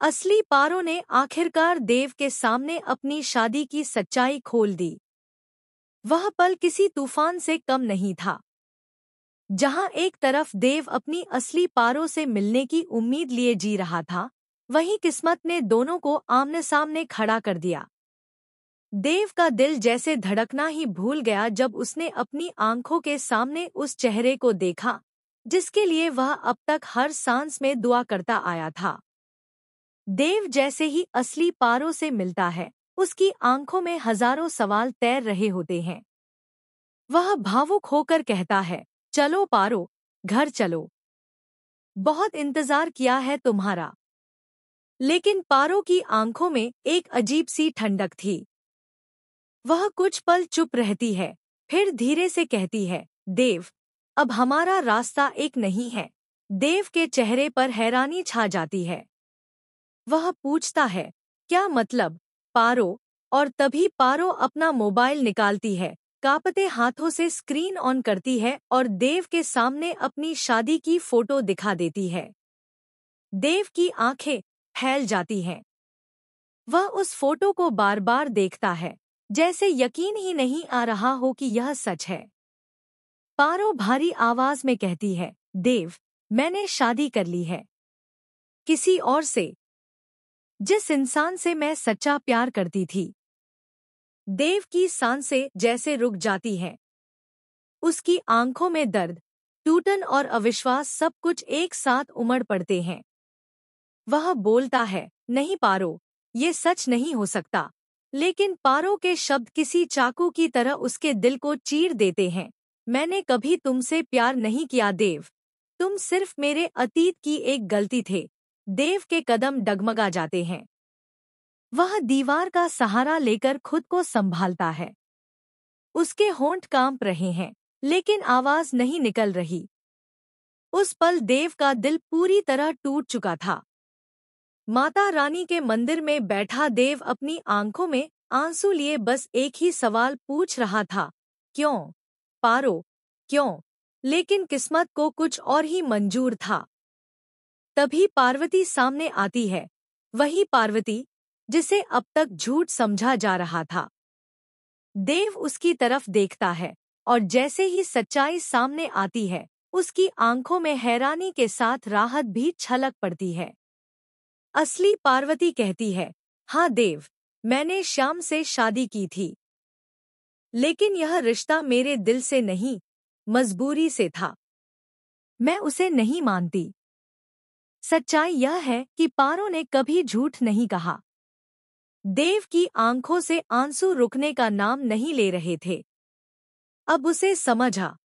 असली पारो ने आखिरकार देव के सामने अपनी शादी की सच्चाई खोल दी। वह पल किसी तूफान से कम नहीं था, जहां एक तरफ देव अपनी असली पारो से मिलने की उम्मीद लिए जी रहा था, वहीं किस्मत ने दोनों को आमने सामने खड़ा कर दिया। देव का दिल जैसे धड़कना ही भूल गया जब उसने अपनी आंखों के सामने उस चेहरे को देखा जिसके लिए वह अब तक हर सांस में दुआ करता आया था। देव जैसे ही असली पारो से मिलता है, उसकी आंखों में हजारों सवाल तैर रहे होते हैं। वह भावुक होकर कहता है, चलो पारो, घर चलो। बहुत इंतजार किया है तुम्हारा। लेकिन पारो की आंखों में एक अजीब सी ठंडक थी। वह कुछ पल चुप रहती है, फिर धीरे से कहती है, देव, अब हमारा रास्ता एक नहीं है। देव के चेहरे पर हैरानी छा जाती है। वह पूछता है, क्या मतलब, पारो? और तभी पारो अपना मोबाइल निकालती है, कांपते हाथों से स्क्रीन ऑन करती है और देव के सामने अपनी शादी की फोटो दिखा देती है। देव की आंखें फैल जाती हैं। वह उस फोटो को बार बार देखता है, जैसे यकीन ही नहीं आ रहा हो कि यह सच है। पारो भारी आवाज में कहती है, देव, मैंने शादी कर ली है। किसी और से, जिस इंसान से मैं सच्चा प्यार करती थी। देव की सांसें जैसे रुक जाती हैं। उसकी आंखों में दर्द, टूटन और अविश्वास सब कुछ एक साथ उमड़ पड़ते हैं। वह बोलता है, नहीं पारो, ये सच नहीं हो सकता। लेकिन पारो के शब्द किसी चाकू की तरह उसके दिल को चीर देते हैं। मैंने कभी तुमसे प्यार नहीं किया देव। तुम सिर्फ मेरे अतीत की एक गलती थे। देव के कदम डगमगा जाते हैं। वह दीवार का सहारा लेकर खुद को संभालता है। उसके होंठ कांप रहे हैं, लेकिन आवाज नहीं निकल रही। उस पल देव का दिल पूरी तरह टूट चुका था। माता रानी के मंदिर में बैठा देव अपनी आंखों में आंसू लिए बस एक ही सवाल पूछ रहा था, क्यों पारो, क्यों? लेकिन किस्मत को कुछ और ही मंजूर था। तभी पार्वती सामने आती है, वही पार्वती जिसे अब तक झूठ समझा जा रहा था। देव उसकी तरफ देखता है और जैसे ही सच्चाई सामने आती है, उसकी आंखों में हैरानी के साथ राहत भी छलक पड़ती है। असली पार्वती कहती है, हाँ देव, मैंने श्याम से शादी की थी। लेकिन यह रिश्ता मेरे दिल से नहीं, मजबूरी से था। मैं उसे नहीं मानती। सच्चाई यह है कि पारो ने कभी झूठ नहीं कहा। देव की आंखों से आंसू रुकने का नाम नहीं ले रहे थे। अब उसे समझा,